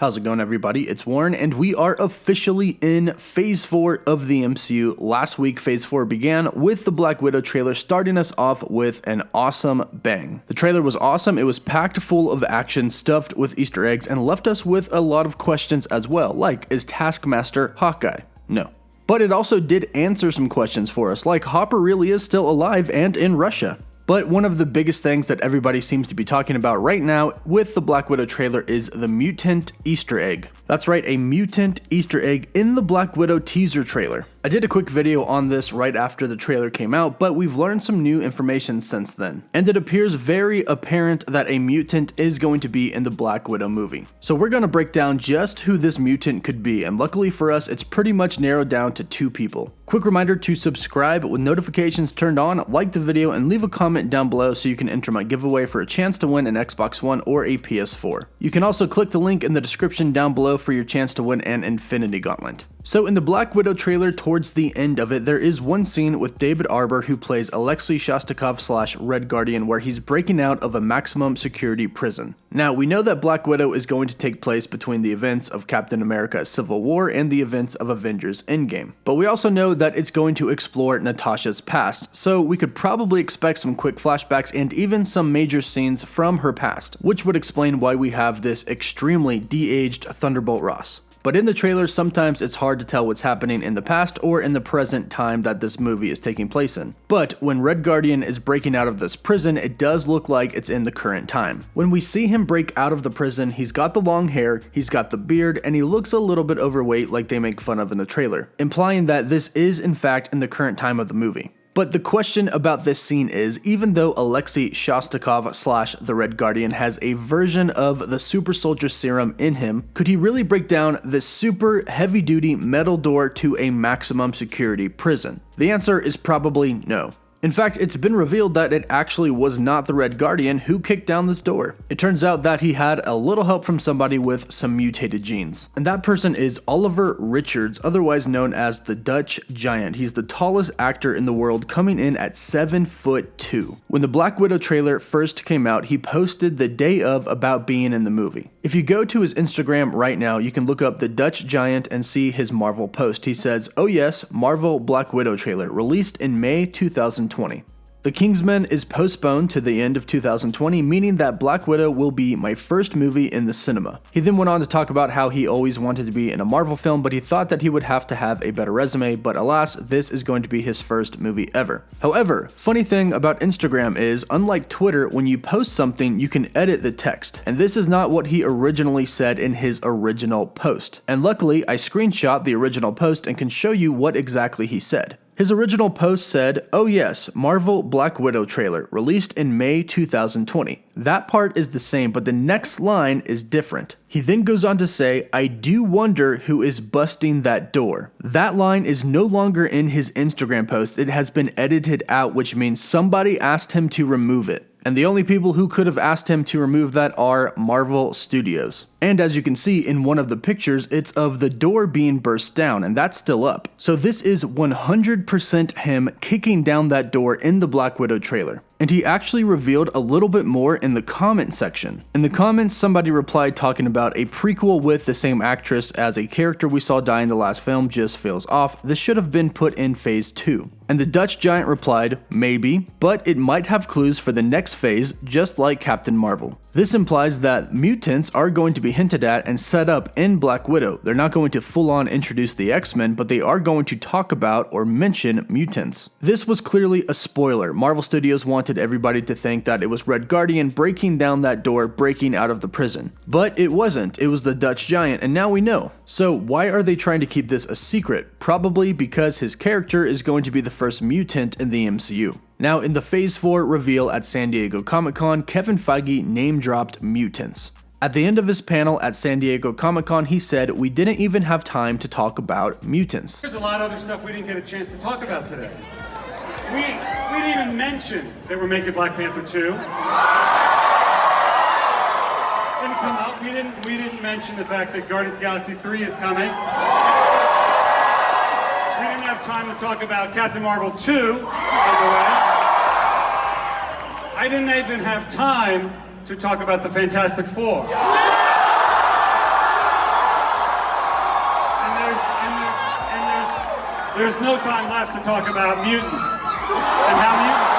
How's it going, everybody? It's Warren, and we are officially in Phase 4 of the MCU. Last week, Phase 4 began with the Black Widow trailer starting us off with an awesome bang. The trailer was awesome. It was packed full of action, stuffed with Easter eggs, and left us with a lot of questions as well, like, is Taskmaster Hawkeye? No. But it also did answer some questions for us, like Harbour really is still alive and in Russia. But one of the biggest things that everybody seems to be talking about right now with the Black Widow trailer is the mutant Easter egg. That's right, a mutant Easter egg in the Black Widow teaser trailer. I did a quick video on this right after the trailer came out, but we've learned some new information since then. And it appears very apparent that a mutant is going to be in the Black Widow movie. So we're going to break down just who this mutant could be, and luckily for us, it's pretty much narrowed down to 2 people. Quick reminder to subscribe with notifications turned on, like the video, and leave a comment down below so you can enter my giveaway for a chance to win an Xbox One or a PS4. You can also click the link in the description down below for your chance to win an Infinity Gauntlet. So in the Black Widow trailer, towards the end of it, there is one scene with David Harbour, who plays Alexei Shostakov / Red Guardian, where he's breaking out of a maximum security prison. Now, we know that Black Widow is going to take place between the events of Captain America Civil War and the events of Avengers Endgame. But we also know that it's going to explore Natasha's past, so we could probably expect some quick flashbacks and even some major scenes from her past, which would explain why we have this extremely de-aged Thunderbolt Ross. But in the trailer, sometimes it's hard to tell what's happening in the past or in the present time that this movie is taking place in. But when Red Guardian is breaking out of this prison, it does look like it's in the current time. When we see him break out of the prison, he's got the long hair, he's got the beard, and he looks a little bit overweight like they make fun of in the trailer, implying that this is in fact in the current time of the movie. But the question about this scene is, even though Alexei Shostakov / the Red Guardian has a version of the super soldier serum in him, could he really break down this super heavy-duty metal door to a maximum security prison? The answer is probably no. In fact, it's been revealed that it actually was not the Red Guardian who kicked down this door. It turns out that he had a little help from somebody with some mutated genes. And that person is Oliver Richards, otherwise known as the Dutch Giant. He's the tallest actor in the world, coming in at 7'2". When the Black Widow trailer first came out, he posted the day of about being in the movie. If you go to his Instagram right now, you can look up the Dutch Giant and see his Marvel post. He says, "Oh yes, Marvel Black Widow trailer, released in May 2020. The xmen is postponed to the end of 2020, meaning that Black Widow will be my first movie in the cinema." He then went on to talk about how he always wanted to be in a Marvel film, but he thought that he would have to have a better resume, but alas, this is going to be his first movie ever. However, funny thing about Instagram is, unlike Twitter, when you post something, you can edit the text, and this is not what he originally said in his original post. And luckily, I screenshot the original post and can show you what exactly he said. His original post said, "Oh yes, Marvel Black Widow trailer, released in May 2020. That part is the same, but the next line is different." He then goes on to say, "I do wonder who is busting that door." That line is no longer in his Instagram post. It has been edited out, which means somebody asked him to remove it. And the only people who could have asked him to remove that are Marvel Studios. And as you can see in one of the pictures, it's of the door being burst down, and that's still up. So this is 100% him kicking down that door in the Black Widow trailer. And he actually revealed a little bit more in the comment section. In the comments, somebody replied talking about a prequel with the same actress as a character we saw die in the last film just feels off. This should have been put in phase 2. And the Dutch Giant replied, "Maybe, but it might have clues for the next phase, just like Captain Marvel." This implies that mutants are going to be hinted at and set up in Black Widow. They're not going to full-on introduce the X-Men, but they are going to talk about or mention mutants. This was clearly a spoiler. Marvel Studios wanted everybody to think that it was Red Guardian breaking down that door, breaking out of the prison. But it wasn't. It was the Dutch Giant, and now we know. So why are they trying to keep this a secret? Probably because his character is going to be the first mutant in the MCU. Now, in the Phase 4 reveal at San Diego Comic-Con, Kevin Feige name-dropped mutants. At the end of his panel at San Diego Comic-Con, he said, "We didn't even have time to talk about mutants." There's a lot of other stuff we didn't get a chance to talk about today. We didn't even mention that we're making Black Panther 2. Didn't come up. We didn't mention the fact that Guardians of the Galaxy 3 is coming. We didn't have time to talk about Captain Marvel 2, by the way. I didn't even have time to talk about the Fantastic Four. there's no time left to talk about mutants and how mutants.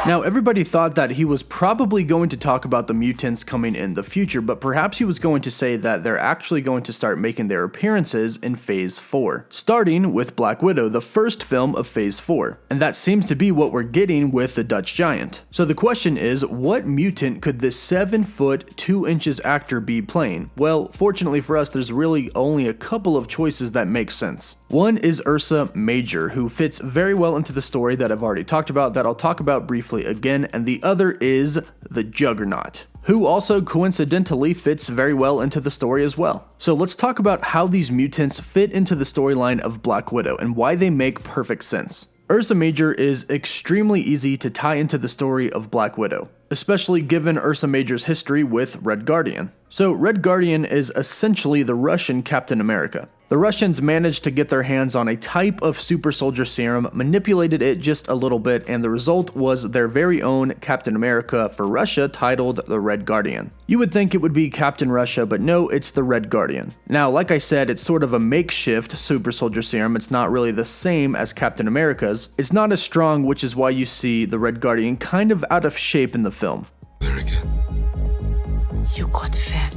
Now, everybody thought that he was probably going to talk about the mutants coming in the future, but perhaps he was going to say that they're actually going to start making their appearances in Phase 4, starting with Black Widow, the first film of Phase 4. And that seems to be what we're getting with the Dutch Giant. So the question is, what mutant could this 7 foot 2 inches actor be playing? Well, fortunately for us, there's really only a couple of choices that make sense. One is Ursa Major, who fits very well into the story that I've already talked about, that I'll talk about briefly again, and the other is the Juggernaut, who also coincidentally fits very well into the story as well. So let's talk about how these mutants fit into the storyline of Black Widow and why they make perfect sense. Ursa Major is extremely easy to tie into the story of Black Widow, especially given Ursa Major's history with Red Guardian. So Red Guardian is essentially the Russian Captain America. The Russians managed to get their hands on a type of super soldier serum, manipulated it just a little bit, and the result was their very own Captain America for Russia titled the Red Guardian. You would think it would be Captain Russia, but no, it's the Red Guardian. Now, like I said, it's sort of a makeshift super soldier serum. It's not really the same as Captain America's. It's not as strong, which is why you see the Red Guardian kind of out of shape in the film. There again. You got fat.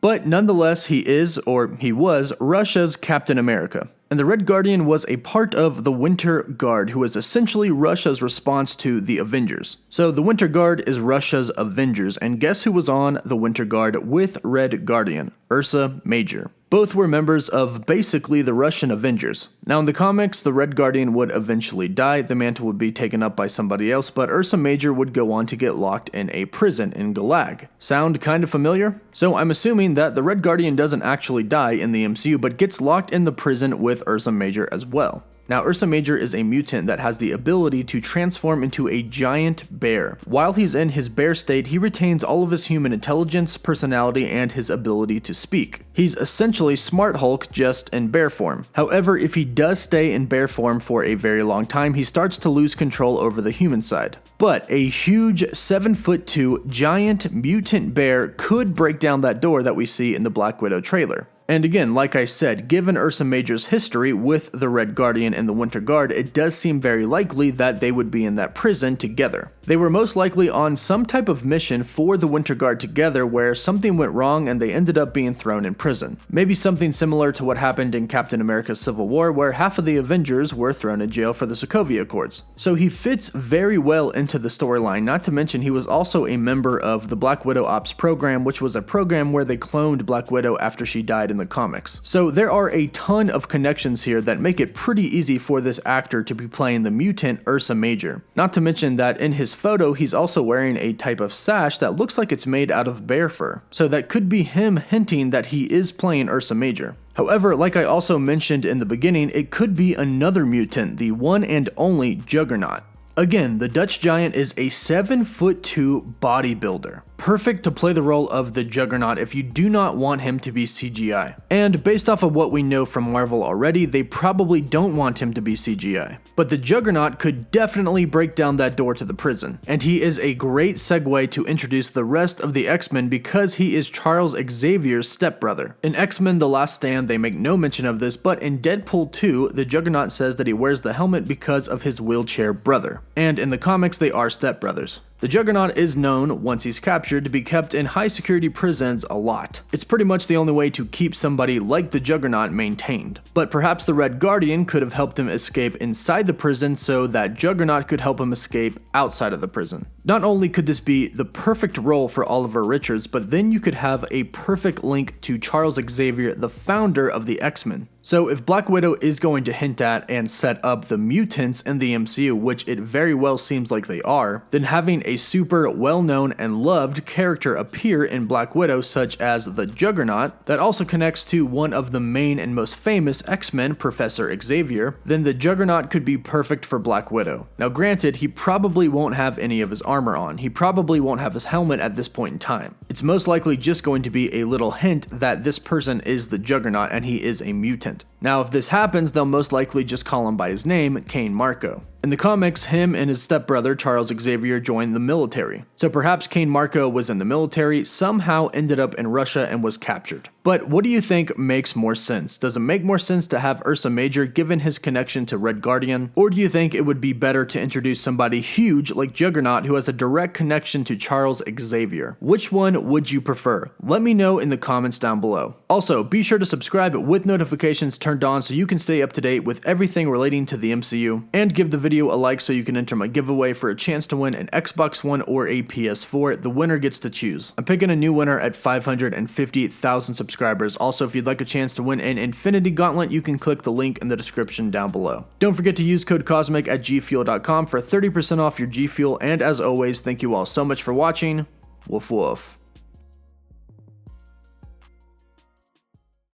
But nonetheless, he is, or he was, Russia's Captain America. And the Red Guardian was a part of the Winter Guard, who is essentially Russia's response to the Avengers. So the Winter Guard is Russia's Avengers, and guess who was on the Winter Guard with Red Guardian? Ursa Major. Both were members of basically the Russian Avengers. Now in the comics, the Red Guardian would eventually die, the mantle would be taken up by somebody else, but Ursa Major would go on to get locked in a prison in Gulag. Sound kind of familiar? So I'm assuming that the Red Guardian doesn't actually die in the MCU, but gets locked in the prison with Ursa Major as well. Now, Ursa Major is a mutant that has the ability to transform into a giant bear. While he's in his bear state, he retains all of his human intelligence, personality, and his ability to speak. He's essentially Smart Hulk, just in bear form. However, if he does stay in bear form for a very long time, he starts to lose control over the human side. But a huge 7'2" giant mutant bear could break down that door that we see in the Black Widow trailer. And again, like I said, given Ursa Major's history with the Red Guardian and the Winter Guard, it does seem very likely that they would be in that prison together. They were most likely on some type of mission for the Winter Guard together where something went wrong and they ended up being thrown in prison. Maybe something similar to what happened in Captain America's Civil War, where half of the Avengers were thrown in jail for the Sokovia Accords. So he fits very well into the storyline, not to mention he was also a member of the Black Widow Ops program, which was a program where they cloned Black Widow after she died in the comics. So there are a ton of connections here that make it pretty easy for this actor to be playing the mutant Ursa Major. Not to mention that in his photo, he's also wearing a type of sash that looks like it's made out of bear fur. So that could be him hinting that he is playing Ursa Major. However, like I also mentioned in the beginning, it could be another mutant, the one and only Juggernaut. Again, the Dutch Giant is a 7'2" bodybuilder, perfect to play the role of the Juggernaut if you do not want him to be CGI. And based off of what we know from Marvel already, they probably don't want him to be CGI. But the Juggernaut could definitely break down that door to the prison, and he is a great segue to introduce the rest of the X-Men because he is Charles Xavier's stepbrother. In X-Men The Last Stand, they make no mention of this, but in Deadpool 2, the Juggernaut says that he wears the helmet because of his wheelchair brother. And in the comics, they are stepbrothers. The Juggernaut is known, once he's captured, to be kept in high security prisons a lot. It's pretty much the only way to keep somebody like the Juggernaut maintained. But perhaps the Red Guardian could have helped him escape inside the prison so that Juggernaut could help him escape outside of the prison. Not only could this be the perfect role for Oliver Richards, but then you could have a perfect link to Charles Xavier, the founder of the X-Men. So if Black Widow is going to hint at and set up the mutants in the MCU, which it very well seems like they are, then having a super well-known and loved character appear in Black Widow, such as the Juggernaut, that also connects to one of the main and most famous X-Men, Professor Xavier, then the Juggernaut could be perfect for Black Widow. Now granted, he probably won't have any of his armor on. He probably won't have his helmet at this point in time. It's most likely just going to be a little hint that this person is the Juggernaut and he is a mutant. Now, if this happens, they'll most likely just call him by his name, Cain Marko. In the comics, him and his stepbrother, Charles Xavier, joined the military. So perhaps Cain Marko was in the military, somehow ended up in Russia and was captured. But what do you think makes more sense? Does it make more sense to have Ursa Major given his connection to Red Guardian? Or do you think it would be better to introduce somebody huge like Juggernaut who has a direct connection to Charles Xavier? Which one would you prefer? Let me know in the comments down below. Also, be sure to subscribe with notifications turned on so you can stay up to date with everything relating to the MCU, and give the video a like so you can enter my giveaway for a chance to win an Xbox One or a PS4. The winner gets to choose. I'm picking a new winner at 550,000 subscribers. Also, if you'd like a chance to win an Infinity Gauntlet, you can click the link in the description down below. Don't forget to use code COSMIC at gfuel.com for 30% off your G Fuel, and as always, thank you all so much for watching. Woof woof.